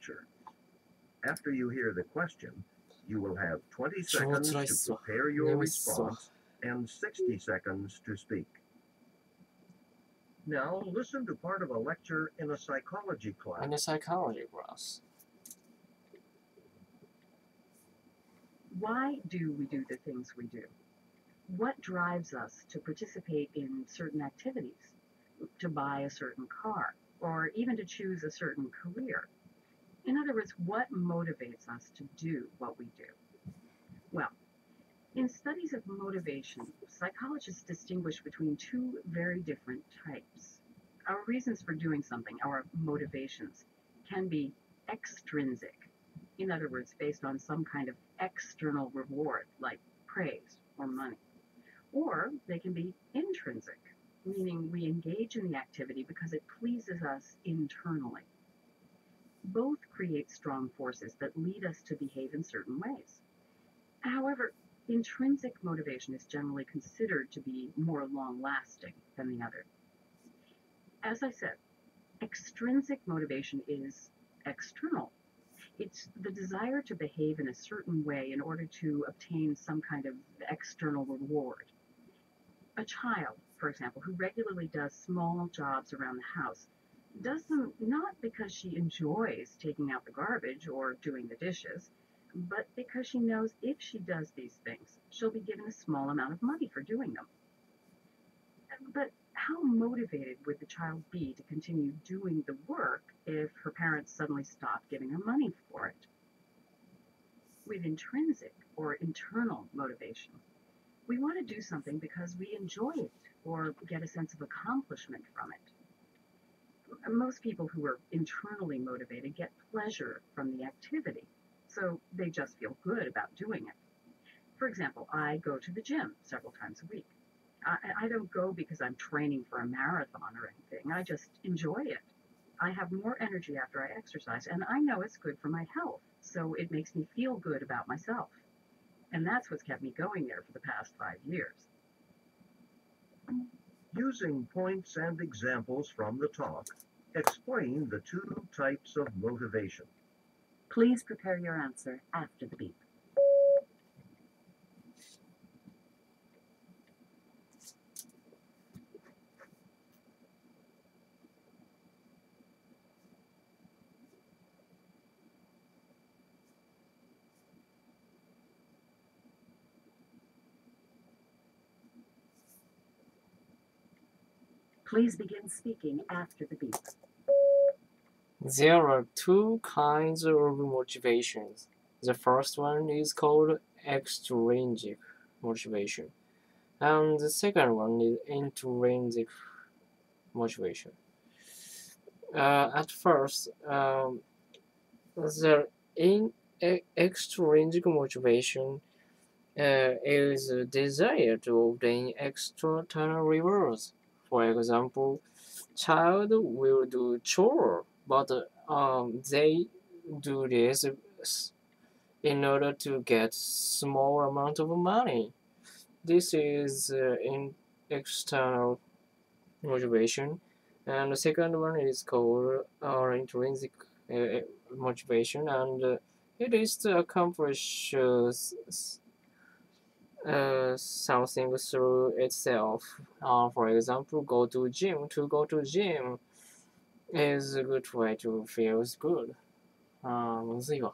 lecture. After you hear the question, you will have 20 저거 seconds to 들어있어. prepare your 재밌어. response and 60 seconds to speak. Now listen to part of a lecture in a psychology class. In a psychology class. Why do we do the things we do? What drives us to participate in certain activities, to buy a certain car, or even to choose a certain career? In other words, what motivates us to do what we do? Well, in studies of motivation, psychologists distinguish between two very different types. Our reasons for doing something, our motivations, can be extrinsic. In other words, based on some kind of external reward, like praise or money. Or they can be intrinsic, meaning we engage in the activity because it pleases us internally. Both create strong forces that lead us to behave in certain ways. However, intrinsic motivation is generally considered to be more long-lasting than the other. As I said, extrinsic motivation is external. It's the desire to behave in a certain way in order to obtain some kind of external reward. A child, for example, who regularly does small jobs around the house, does them not because she enjoys taking out the garbage or doing the dishes, but because she knows if she does these things, she'll be given a small amount of money for doing them. But how motivated would the child be to continue doing the work if her parents suddenly stop giving her money for it? With intrinsic or internal motivation, we want to do something because we enjoy it or get a sense of accomplishment from it. Most people who are internally motivated get pleasure from the activity, so they just feel good about doing it. For example, I go to the gym several times a week. I don't go because I'm training for a marathon or anything. I just enjoy it. I have more energy after I exercise, and I know it's good for my health, so it makes me feel good about myself. And that's what's kept me going there for the past 5 years. Using points and examples from the talk, explain the two types of motivation. Please prepare your answer after the beep. Please begin speaking after the beep. There are two kinds of motivations. The first one is called extrinsic motivation, and the second one is intrinsic motivation. At first, the extrinsic motivation is a desire to obtain external rewards. For example, child will do chore, but they do this in order to get small amount of money. This is in external motivation, and the second one is called intrinsic motivation, and it is to accomplish something through itself. For example, go to gym. To go to gym is a good way to feel good. むずいわ。